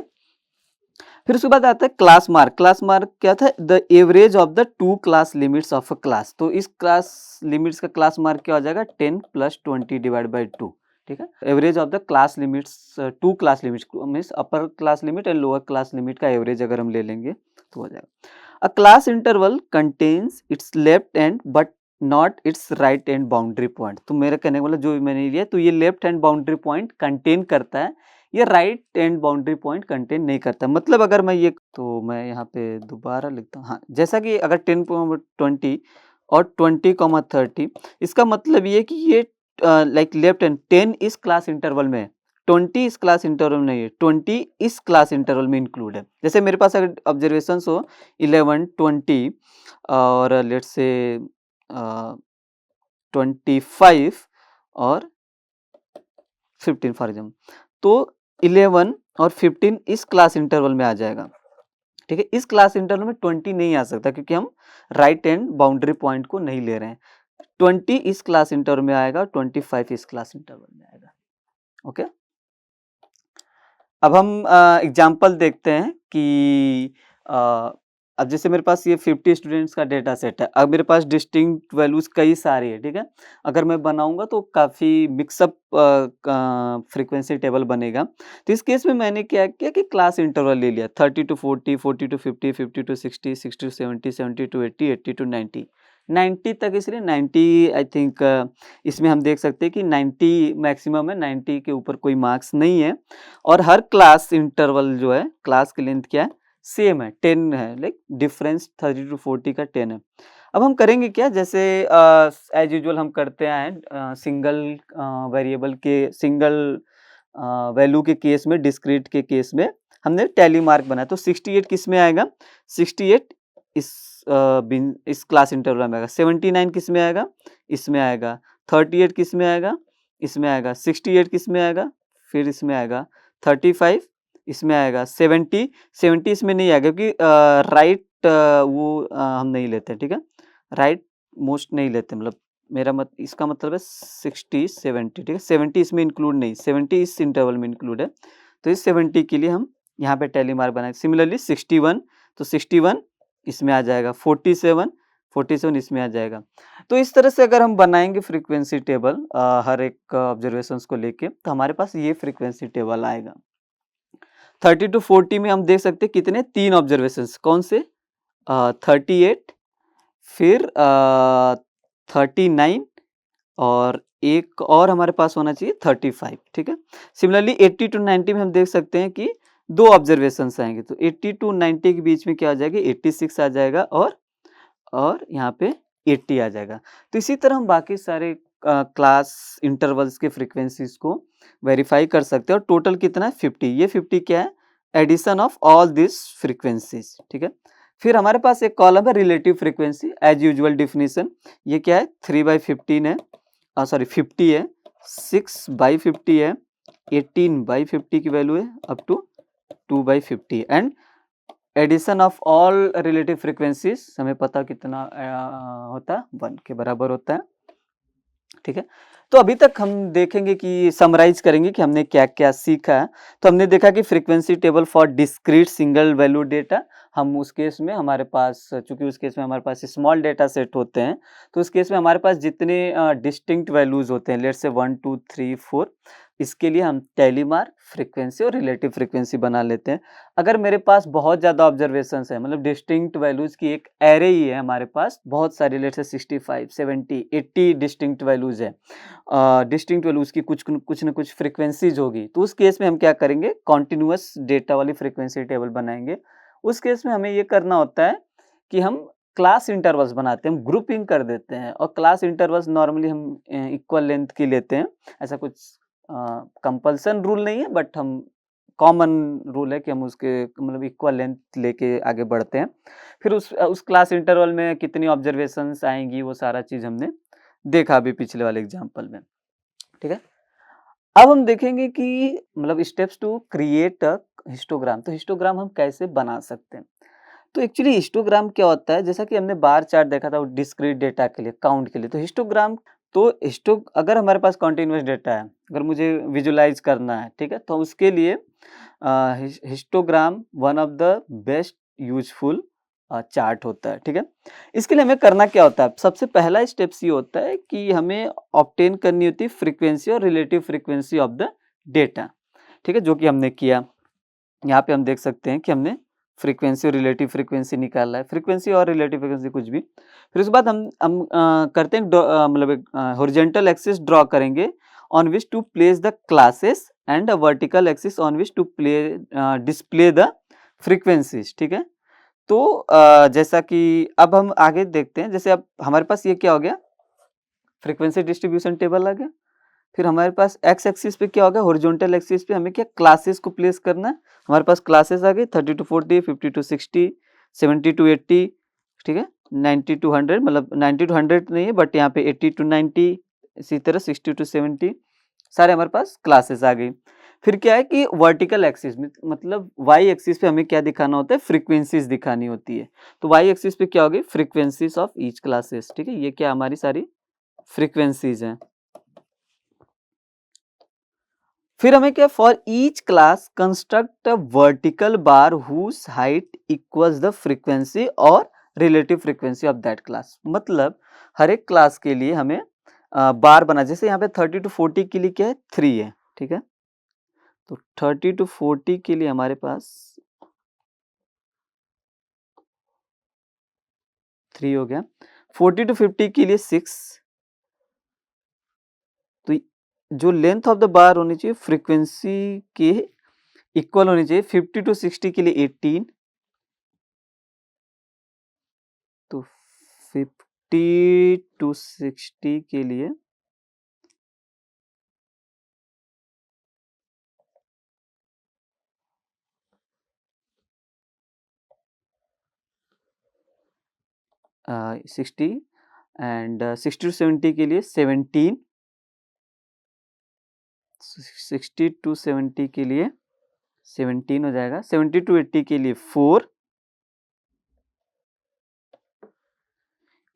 फिर उसके बाद आता है क्लास मार्क। क्लास मार्क क्या था, the average of the two class limits of a class. तो इस क्लास लिमिट्स का क्लास मार्क क्या हो जाएगा, 10 प्लस 20 डिवाइड बाई 2। ठीक है, average of the class limits, two class limits means upper class limit and lower class limit का average अगर हम ले लेंगे तो हो जाएगा। A class interval contains its left end but not its right end boundary point। तो मेरा कहने वाला जो मैंने लिया, तो ये left hand boundary point contain करता है, ये right hand boundary point contain नहीं करता। मतलब अगर मैं ये, तो मैं यहाँ पे दोबारा लिखता हूँ, हाँ, जैसा कि अगर 10 20 और 20 30, इसका मतलब ये कि ये लाइक लेफ्ट हैंड 10 इस क्लास इंटरवल में है, 20 इस क्लास इंटरवल में नहीं है, 20 इस क्लास इंटरवल में इंक्लूड है। जैसे मेरे पास अगर ऑब्जर्वेशंस हो 11 20 और लेट्स से 25 और 15 फॉर एग्जाम्पल, तो 11 और 15 इस क्लास इंटरवल में आ जाएगा। ठीक है, इस क्लास इंटरवल में 20 नहीं आ सकता क्योंकि हम राइट हैंड बाउंड्री पॉइंट को नहीं ले रहे हैं। 20 इस क्लास इंटरवल में आएगा, 25 इस क्लास इंटरवल में आएगा। ओके। अब हम एग्जाम्पल देखते हैं कि अब जैसे मेरे पास ये 50 स्टूडेंट्स का डेटा सेट है। अब मेरे पास डिस्टिंक्ट वैल्यूज कई सारी है। ठीक है, अगर मैं बनाऊंगा तो काफ़ी मिक्सअप फ्रीक्वेंसी टेबल बनेगा। तो इस केस में मैंने क्या किया कि क्लास इंटरवल ले लिया, 30 to 40, 40 to 50, 50 to 60, 60 to 70, 70 to 80, 80 to 90, 90 तक। इसलिए 90 आई थिंक इसमें हम देख सकते हैं कि 90 मैक्सिमम है, 90 के ऊपर कोई मार्क्स नहीं है। और हर क्लास इंटरवल जो है, क्लास की लेंथ क्या है, सेम है, 10 है, लाइक डिफरेंस 30 टू 40 का 10 है। अब हम करेंगे क्या, जैसे एज यूजुअल हम करते हैं सिंगल वेरिएबल के, सिंगल वैल्यू के केस में, डिस्क्रीट के केस में हमने टैली मार्क बनाया। तो 68 किस में आएगा, 68 इस इस क्लास इंटरवल में आएगा। 79 किस में आएगा, इसमें आएगा। 38 किस में आएगा, इसमें आएगा। 68 किस में आएगा, फिर इसमें आएगा। 35 इसमें आएगा। 70 इसमें नहीं आएगा क्योंकि राइट हम नहीं लेते। ठीक है, राइट मोस्ट नहीं लेते, मतलब मेरा मत इसका मतलब है 60 70। ठीक है, 70 इसमें इंक्लूड नहीं, 70 इस इंटरवल में इंक्लूड है। तो इस 70 के लिए हम यहाँ पे टैली मार्क बनाए। सिमिलरली 61, तो 61 इसमें आ जाएगा। 47 47 इसमें आ जाएगा। तो इस तरह से अगर हम बनाएंगे फ्रीक्वेंसी टेबल हर एक ऑब्जर्वेशंस को लेके, तो हमारे पास ये फ्रीक्वेंसी टेबल आएगा। 30 टू 40 में हम देख सकते हैं कितने, 3 ऑब्जर्वेशंस। कौन से, 38, फिर 39 और एक और हमारे पास होना चाहिए 35। ठीक है, सिमिलरली 80 टू 90 में हम देख सकते हैं कि 2 ऑब्जर्वेशंस आएंगे। तो 80 टू 90 के बीच में क्या आ जाएगा, 86 आ जाएगा और यहाँ पे 80 आ जाएगा। तो इसी तरह हम बाकी सारे क्लास इंटरवल्स के फ्रीक्वेंसीज को वेरीफाई कर सकते हैं। और टोटल कितना है, 50। ये 50 क्या है, addition of all this frequencies. ठीक है, फिर हमारे पास एक कॉलम है relative frequency, as usual definition. ये क्या है, 3/15 है, सॉरी 50 है, 6/50 है, 18/50 की वैल्यू है up to 2/50 and addition of all relative frequencies हमें पता कितना होता है 1 के बराबर होता है। ठीक है, तो अभी तक हम देखेंगे कि समराइज करेंगे कि हमने क्या क्या सीखा है। तो हमने देखा कि frequency table for discrete single value data, हम उस केस में हमारे पास, चूंकि उस केस में हमारे पास स्मॉल डेटा सेट होते हैं, तो उस केस में हमारे पास जितने डिस्टिंक्ट वैल्यूज होते हैं, लेट्स से 1 2 3 4, इसके लिए हम टेलीमार फ्रीक्वेंसी और रिलेटिव फ्रीक्वेंसी बना लेते हैं। अगर मेरे पास बहुत ज़्यादा ऑब्जर्वेशंस है, मतलब डिस्टिंक्ट वैल्यूज की एक एरे ही है हमारे पास, बहुत सारी, लेट्स से 65 70 80 डिस्टिंक्ट वैल्यूज है, डिस्टिंक्ट वैल्यूज की कुछ न कुछ फ्रीक्वेंसीज होगी, तो उस केस में हम क्या करेंगे, कॉन्टिन्यूअस डेटा वाली फ्रीक्वेंसी टेबल बनाएंगे। उस केस में हमें ये करना होता है कि हम क्लास इंटरवल्स बनाते हैं, हम ग्रुपिंग कर देते हैं, और क्लास इंटरवल्स नॉर्मली हम इक्वल लेंथ की लेते हैं। ऐसा कुछ कंपल्सन रूल नहीं है, बट हम कॉमन रूल है कि हम उसके मतलब इक्वल लेंथ लेके आगे बढ़ते हैं। फिर उस क्लास इंटरवल में कितनी ऑब्जर्वेशंस आएंगी, वो सारा चीज हमने देखा अभी पिछले वाले एग्जाम्पल में। ठीक है, अब हम देखेंगे कि मतलब steps to create a histogram. तो हिस्टोग्राम हम कैसे बना सकते हैं। तो एक्चुअली हिस्टोग्राम क्या होता है, जैसा कि हमने बार चार्ट देखा था डिस्क्रीट डेटा के लिए, काउंट के लिए, तो हिस्टोग्राम, तो अगर हमारे पास कॉन्टिन्यूअस डेटा है, अगर मुझे विजुलाइज करना है, ठीक है, तो उसके लिए histogram one of the best useful chart होता है। ठीक है, इसके लिए हमें करना क्या होता है, सबसे पहला स्टेप्स ये होता है कि हमें ऑब्टेन करनी होती है फ्रीक्वेंसी और relative frequency of the data. ठीक है, जो कि हमने किया। यहाँ पे हम देख सकते हैं कि हमने फ्रीक्वेंसी और रिलेटिव फ्रीक्वेंसी निकाला है, फ्रीक्वेंसी और रिलेटिव फ्रीक्वेंसी कुछ भी। फिर उसके बाद हम करते हैं मतलब एक हॉरिजॉन्टल एक्सिस ड्रॉ करेंगे on which to place the classes and vertical axis on which to display the frequencies. ठीक है, तो जैसा कि अब हम आगे देखते हैं, जैसे अब हमारे पास ये क्या हो गया, फ्रीक्वेंसी डिस्ट्रीब्यूशन टेबल आ गया। फिर हमारे पास एक्स एक्सिस पे क्या होगा, हॉरिजॉन्टल एक्सिस पे हमें क्या क्लासेस को प्लेस करना है। हमारे पास क्लासेस आ गई 30 to 40, 50 to 60, 70 to 80, ठीक है, 90 to 100, मतलब 90 to 100 नहीं है, बट यहाँ पे 80 to 90, इसी तरह 60 to 70 सारे हमारे पास क्लासेस आ गई। फिर क्या है कि वर्टिकल एक्सिस मतलब वाई एक्सिस पे हमें क्या दिखाना होता है, फ्रीक्वेंसीज दिखानी होती है। तो वाई एक्सिस पे क्या होगी, फ्रीक्वेंसीज ऑफ ईच क्लासेस। ठीक है, ये क्या हमारी सारी फ्रीक्वेंसीज हैं। फिर हमें क्या, for each class construct a vertical bar whose height equals the frequency और relative frequency of that class. मतलब हर एक क्लास के लिए हमें बार बना, जैसे यहाँ पे 30 to 40 के लिए क्या है, 3 है। ठीक है, तो 30 to 40 के लिए हमारे पास 3 हो गया, 40 to 50 के लिए 6। तो जो लेंथ ऑफ द बार होनी चाहिए फ्रीक्वेंसी के इक्वल होनी चाहिए, 50 to 60 के लिए 18, तो 50 to 60 के लिए 60 एंड 60 to 70 के लिए 17, 60 to 70 के लिए 17 हो जाएगा, 70 to 80 के लिए 4,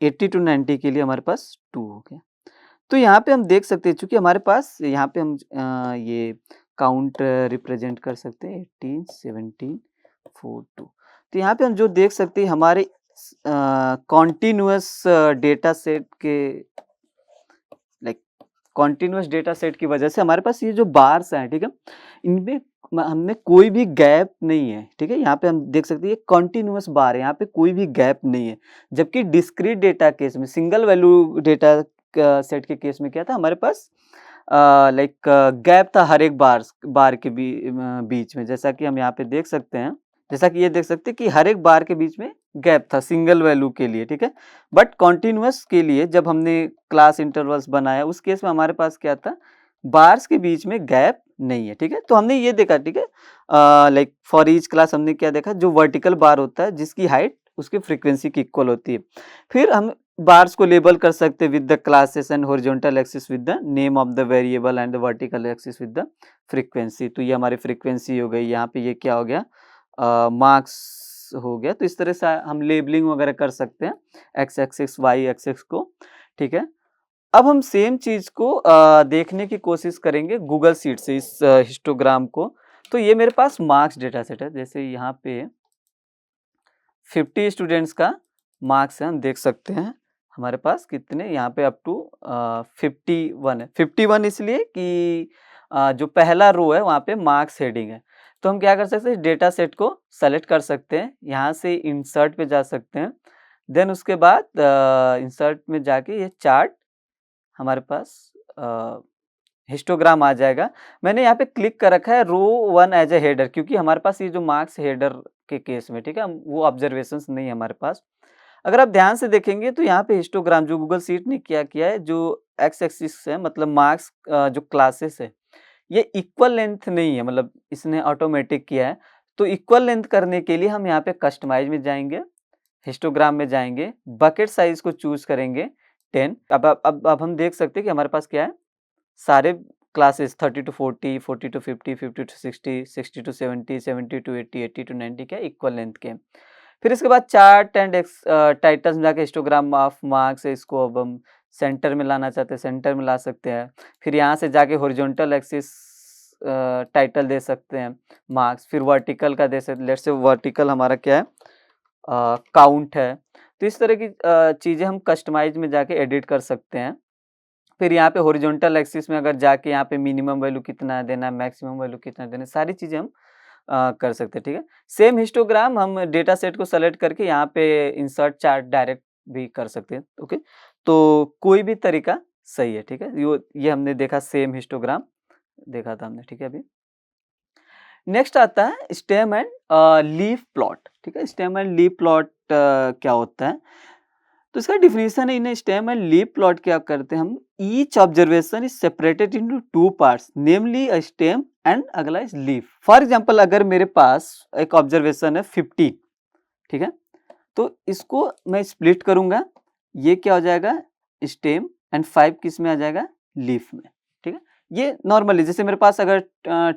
80 to 90 के लिए हमारे पास 2 हो गया। तो यहाँ पे हम देख सकते हैं, चूंकि हमारे पास यहाँ पे हम ये काउंट रिप्रेजेंट कर सकते हैं 18 17 4 2। तो यहाँ पे हम जो देख सकते हैं हमारे कॉन्टिन्यूअस डेटा सेट के, लाइक कॉन्टिन्यूअस डेटा सेट की वजह से हमारे पास ये जो बार्स हैं, ठीक है, इनमें हमने कोई भी गैप नहीं है। ठीक है, यहाँ पे हम देख सकते हैं ये कॉन्टिन्यूअस बार है, यहाँ पे कोई भी गैप नहीं है। जबकि डिस्क्रीट डेटा केस में, सिंगल वैल्यू डेटा सेट के केस में क्या था, हमारे पास लाइक गैप था हर एक बार के बीच में, जैसा कि हम यहाँ पे देख सकते हैं, जैसा कि ये देख सकते हैं कि हर एक बार के बीच में गैप था सिंगल वैल्यू के लिए। ठीक है, बट कॉन्टिन्यूअस के लिए जब हमने क्लास इंटरवल्स बनाया, उस केस में हमारे पास क्या था, बार्स के बीच में गैप नहीं है। ठीक है, तो हमने ये देखा, ठीक है, लाइक फॉर ईच क्लास हमने क्या देखा, जो वर्टिकल बार होता है जिसकी हाइट उसकी फ्रीक्वेंसी की इक्वल होती है। फिर हम बार्स को लेबल कर सकते हैं with the classes and horizontal axis with the name of the variable and the vertical axis with the frequency. तो ये हमारी फ्रीक्वेंसी हो गई, यहाँ पे ये क्या हो गया, मार्क्स हो गया। तो इस तरह से हम लेबलिंग वगैरह कर सकते हैं एक्स एक्सिस वाई एक्सिस को, ठीक है। अब हम सेम चीज को देखने की कोशिश करेंगे गूगल शीट से, इस हिस्टोग्राम को। तो ये मेरे पास मार्क्स डेटा सेट है, जैसे यहाँ पे 50 स्टूडेंट्स का मार्क्स है, हम देख सकते हैं हमारे पास कितने यहाँ पे अप टू 51 है। 51 इसलिए कि जो पहला रो है वहाँ पे मार्क्स हेडिंग है। तो हम क्या कर सकते हैं, डेटा सेट को सेलेक्ट कर सकते हैं, यहाँ से इंसर्ट पे जा सकते हैं, देन उसके बाद इंसर्ट में जाके ये चार्ट हमारे पास हिस्टोग्राम आ जाएगा। मैंने यहाँ पे क्लिक कर रखा है रो 1 एज ए हेडर, क्योंकि हमारे पास ये जो मार्क्स हेडर के केस में, ठीक है, वो ऑब्जर्वेशंस नहीं है हमारे पास। अगर आप ध्यान से देखेंगे तो यहाँ पे हिस्टोग्राम जो गूगल शीट ने क्या किया है, जो एक्स एक्सिस है मतलब मार्क्स जो क्लासेस है ये इक्वल लेंथ नहीं है, मतलब इसने ऑटोमेटिक किया है। तो इक्वल लेंथ करने के लिए हम यहाँ पे कस्टमाइज में जाएंगे, हिस्टोग्राम में जाएंगे, बकेट साइज को चूज करेंगे 10। अब हम देख सकते हैं कि हमारे पास क्या है, सारे classes 30 to 40, 40 to 50, 50 to 60, 60 to 70, 70 to 80, 80 to 90 क्या इक्वल लेंथ के। फिर इसके बाद चार्ट एंड टाइटल्स में जाके हिस्टोग्राम ऑफ मार्क्स है, इसको अब हम सेंटर में लाना चाहते हैं, सेंटर में ला सकते हैं। फिर यहाँ से जाके हॉरिजॉन्टल एक्सिस टाइटल दे सकते हैं मार्क्स, फिर वर्टिकल का दे सकते, लेट्स से वर्टिकल हमारा क्या है, काउंट है। तो इस तरह की चीज़ें हम कस्टमाइज में जाके एडिट कर सकते हैं। फिर यहाँ पे हॉरिजॉन्टल एक्सिस में अगर जाके यहाँ पे मिनिमम वैल्यू कितना देना है, मैक्सिमम वैल्यू कितना देना है, सारी चीज़ें हम कर सकते हैं, ठीक है। सेम हिस्टोग्राम हम डेटा सेट को सेलेक्ट करके यहाँ पे इंसर्ट चार्ट डायरेक्ट भी कर सकते हैं, ओके। तो कोई भी तरीका सही है, ठीक है। ये हमने देखा सेम हिस्टोग्राम देखा था हमने, ठीक है। अभी नेक्स्ट आता है स्टेम एंड लीफ प्लॉट, ठीक है। स्टेम एंड लीफ प्लॉट क्या होता है, तो इसका डिफिनेशन है, इन स्टेम एंड लीफ प्लॉट क्या करते हैं हम, each observation is separated into 2 parts, namely a stem and अगला इज लीफ। फॉर एग्जांपल अगर मेरे पास एक ऑब्जर्वेशन है 15, ठीक है, तो इसको मैं स्प्लिट करूंगा, ये क्या हो जाएगा स्टेम एंड 5 किस में आ जाएगा, लीफ में, ठीक है। ये नॉर्मली जैसे मेरे पास अगर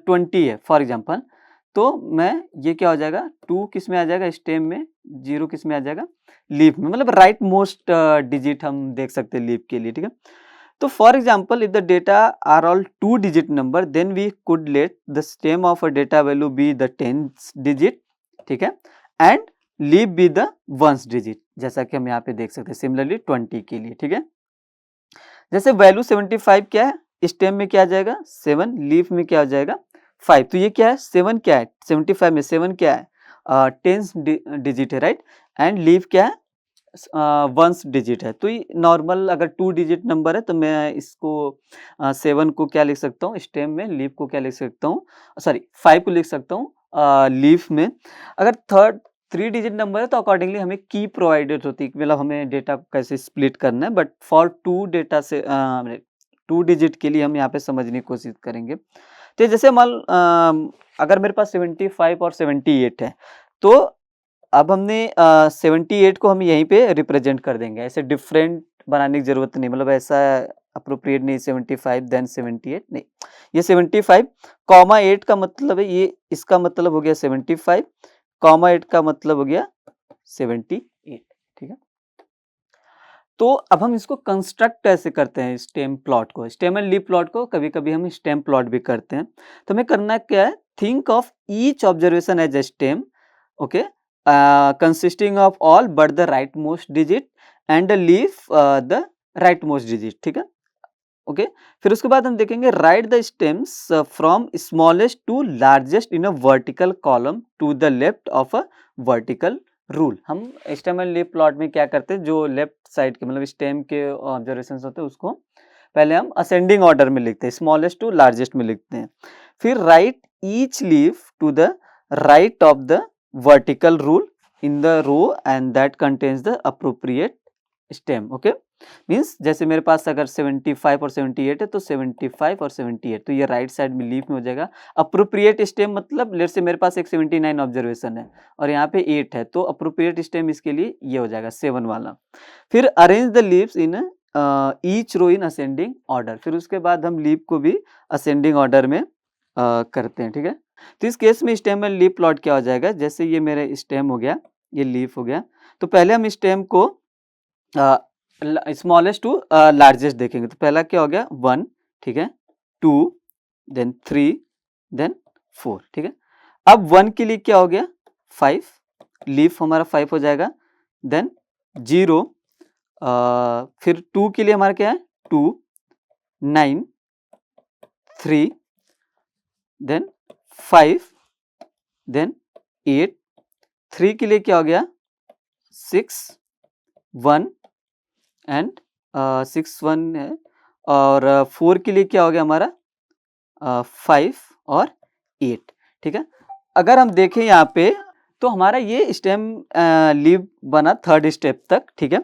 20 है फॉर एग्जांपल, तो मैं ये क्या हो जाएगा 2 किस में आ जाएगा स्टेम में, 0 किस में आ जाएगा लीफ में, मतलब राइट मोस्ट डिजिट हम देख सकते हैं लीफ के लिए, ठीक है। तो for example if the data are all 2 digit number, then we could let the stem of a data value be the 10th digit, ठीक है, and leaf be the 1st digit, जैसा कि हम यहाँ पे देख सकते हैं। सिमिलरली 20 के लिए, ठीक है। जैसे वैल्यू 75 क्या है, स्टेम में क्या आ जाएगा 7, लीफ में क्या आ जाएगा 5। तो ये क्या है 7 क्या है, 75 में 7 क्या है 10th डिजिट है, राइट, एंड लीफ क्या है 1st डिजिट है। तो ये नॉर्मल अगर 2 डिजिट नंबर है तो मैं इसको 7 को क्या लिख सकता हूँ स्टेम में, लीफ को क्या लिख सकता हूँ, सॉरी 5 को लिख सकता हूँ लीफ में। अगर 3 डिजिट नंबर है तो अकॉर्डिंगली हमें की प्रोवाइडेड होती है, मतलब हमें डेटा को कैसे स्प्लिट करना है, बट फॉर 2 डेटा से 2 डिजिट के लिए हम यहाँ पे समझने की कोशिश करेंगे। तो जैसे अगर मेरे पास 75 और 78 है, तो अब हमने 78 को हम यहीं पे रिप्रेजेंट कर देंगे, ऐसे डिफरेंट बनाने की जरूरत नहीं, मतलब ऐसा अप्रोप्रिएट नहीं 75 देन 78 नहीं, ये 75 कॉमा 8 का मतलब है, ये इसका मतलब हो गया 75 कॉमा 8 का मतलब हो गया 78, ठीक है। तो अब हम इसको कंस्ट्रक्ट ऐसे करते हैं स्टेम प्लॉट को, स्टेम एंड लीफ प्लॉट को कभी कभी हम स्टेम प्लॉट भी करते हैं। तो हमें करना क्या है, think of each observation as a stem, okay, consisting of all but the rightmost digit and leaf the rightmost digit, ठीक है, ओके। फिर उसके बाद हम देखेंगे write the stems from smallest to largest in a vertical column to the left of a vertical rule. हम stem and leaf plot में क्या करते हैं, जो लेफ्ट साइड के मतलब स्टेम के ऑब्जर्वेशन होते हैं उसको पहले हम असेंडिंग ऑर्डर में लिखते हैं, स्मॉलेस्ट टू लार्जेस्ट में लिखते हैं। फिर write each leaf to the right of the vertical rule in the row and that contains the appropriate stem, okay. Means जैसे मेरे पास अगर 75 और 78 है तो 75 और 78, तो ये राइट साइड में लीफ में हो जाएगा। अप्रोप्रिएट स्टेम मतलब लेट्स से मेरे पास एक 79 ऑब्जर्वेशन है और यहाँ पे 8 है, तो अप्रोप्रिएट स्टेम इसके लिए ये हो जाएगा 7 वाला। फिर arrange the leaves in each row in ascending order, फिर उसके बाद हम लीफ को भी असेंडिंग ऑर्डर में करते हैं, ठीक है। तो इस केस में स्टेम एंड लीफ प्लॉट क्या हो जाएगा, जैसे ये मेरा स्टेम हो गया, ये लीफ हो गया, तो पहले हम स्टेम को स्मॉलेस्ट टू लार्जेस्ट देखेंगे। तो पहला क्या हो गया 1, ठीक है, 2, देन 3, देन 4, ठीक है। अब 1 के लिए क्या हो गया 5, लीफ हमारा 5 हो जाएगा, देन 0, फिर 2 के लिए हमारा क्या है 2, 9, 3, देन 5, देन 8, 3 के लिए क्या हो गया 6, 1 एंड 6 1 है, और 4 के लिए क्या हो गया हमारा 5 और 8, ठीक है। अगर हम देखें यहाँ पे तो हमारा ये स्टेम लीव बना थर्ड स्टेप तक, ठीक है।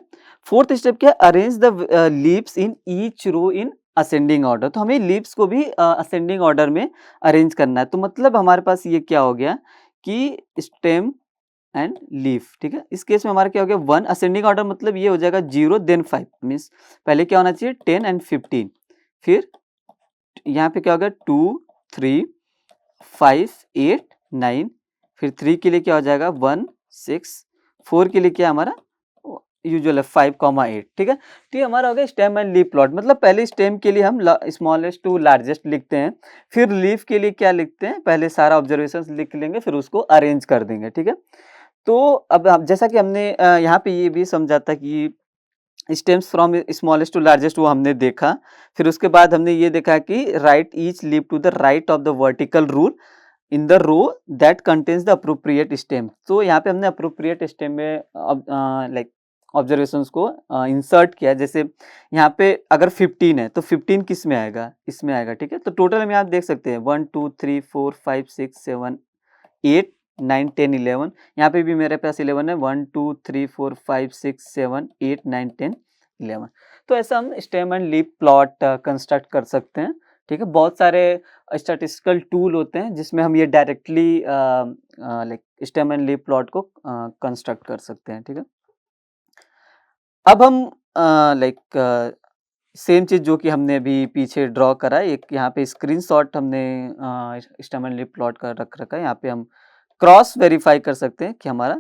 फोर्थ स्टेप क्या है, arrange the leaves in each row in ascending order, तो हमें लीव्स को भी असेंडिंग ऑर्डर में अरेंज करना है। तो मतलब हमारे पास ये क्या हो गया कि स्टेम एंड लीफ, ठीक है। इस केस में हमारा क्या हो गया 1, असेंडिंग ऑर्डर मतलब ये हो जाएगा 0 देन 5, मीन्स पहले क्या होना चाहिए 10 एंड 15, फिर यहाँ पे क्या होगा 2, 3, 5, 8, 9, फिर 3 के लिए क्या हो जाएगा 1, 6, 4 के लिए क्या हमारा यूजुअल है 5, 8, ठीक है। तो ये हमारा हो गया स्टेम एंड लीफ प्लॉट, मतलब पहले स्टेम के लिए हम स्मॉलेस्ट टू लार्जेस्ट लिखते हैं, फिर लीफ के लिए क्या लिखते हैं, पहले सारा ऑब्जर्वेशन लिख लेंगे, फिर उसको अरेंज कर देंगे, ठीक है। तो अब जैसा कि हमने यहाँ पे ये भी समझा था कि stems from smallest to largest वो हमने देखा, फिर उसके बाद हमने ये देखा कि right each leaf to the right of the vertical rule in the row that contains the appropriate stem. तो यहाँ पे हमने अप्रोप्रिएट स्टेम में लाइक ऑब्जर्वेशंस को इंसर्ट किया, जैसे यहाँ पे अगर 15 है तो 15 किस में आएगा, इसमें आएगा, ठीक है। तो टोटल हम यहाँ देख सकते हैं 1 2 3 4 5 6 7 8 9 10 11, यहाँ पे भी मेरे पास 11 है, 1 2 3 4 5 6 7 8 9 10 11। तो ऐसा हम stem and leaf plot construct कर सकते हैं, ठीक है। बहुत सारे स्टैटिस्टिकल टूल होते हैं जिसमें हम ये directly like stem and leaf plot को कंस्ट्रक्ट कर सकते हैं, ठीक है। अब हम लाइक सेम चीज़ जो कि हमने अभी पीछे ड्रॉ करा है, एक यहाँ पे स्क्रीनशॉट हमने स्टेम एंड लीफ प्लॉट का रख रखा है। यहाँ पे हम क्रॉस वेरीफाई कर सकते हैं कि हमारा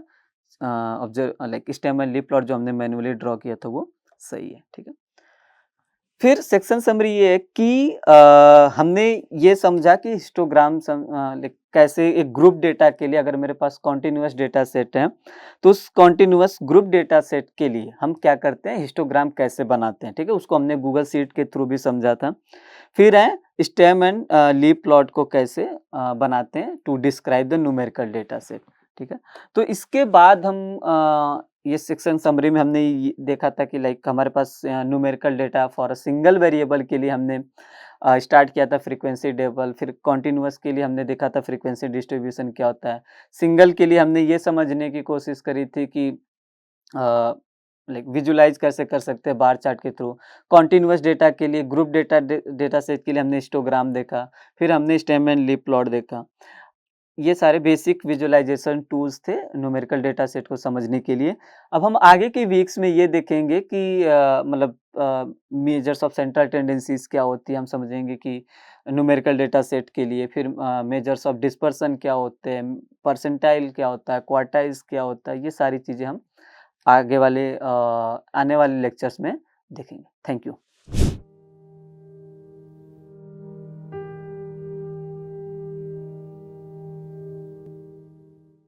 observe like stem and leaf plot जो हमने मैन्युअली ड्रॉ किया था वो सही है, ठीक है। फिर सेक्शन समरी ये है कि हमने ये समझा कि हिस्टोग्राम लाइक कैसे एक ग्रुप डेटा के लिए अगर मेरे पास कॉन्टिन्यूअस डेटा सेट है तो उस कॉन्टिन्यूअस ग्रुप डेटा सेट के लिए हम क्या करते हैं, हिस्टोग्राम कैसे बनाते हैं, ठीक है। उसको हमने गूगल शीट के थ्रू भी समझा था। फिर है स्टेम एंड लीफ प्लॉट को कैसे बनाते हैं to describe the numerical data set, ठीक है। तो इसके बाद हम ये सेक्शन समरी में हमने ये देखा था कि लाइक हमारे पास numerical data for a single variable के लिए हमने स्टार्ट किया था फ्रीक्वेंसी टेबल, फिर कॉन्टिन्यूअस के लिए हमने देखा था फ्रीक्वेंसी डिस्ट्रीब्यूशन क्या होता है, सिंगल के लिए हमने ये समझने की कोशिश करी थी कि लाइक विजुलाइज कैसे कर सकते हैं बार चार्ट के थ्रू, कॉन्टिन्यूअस डेटा के लिए ग्रुप डेटा सेट के लिए हमने हिस्टोग्राम देखा, फिर हमने स्टेम एंड लीफ प्लॉट देखा। ये सारे बेसिक विजुअलाइजेशन टूल्स थे न्यूमेरिकल डेटा सेट को समझने के लिए। अब हम आगे के वीक्स में ये देखेंगे कि मतलब मेजर्स ऑफ सेंट्रल टेंडेंसीज क्या होती है, हम समझेंगे कि न्यूमेरिकल डेटा सेट के लिए, फिर मेजर्स ऑफ डिस्पर्सन क्या होते हैं, परसेंटाइल क्या होता है, क्वार्टाइल्स क्या होता है, ये सारी चीज़ें हम आगे वाले आने वाले लेक्चर्स में देखेंगे। Thank you.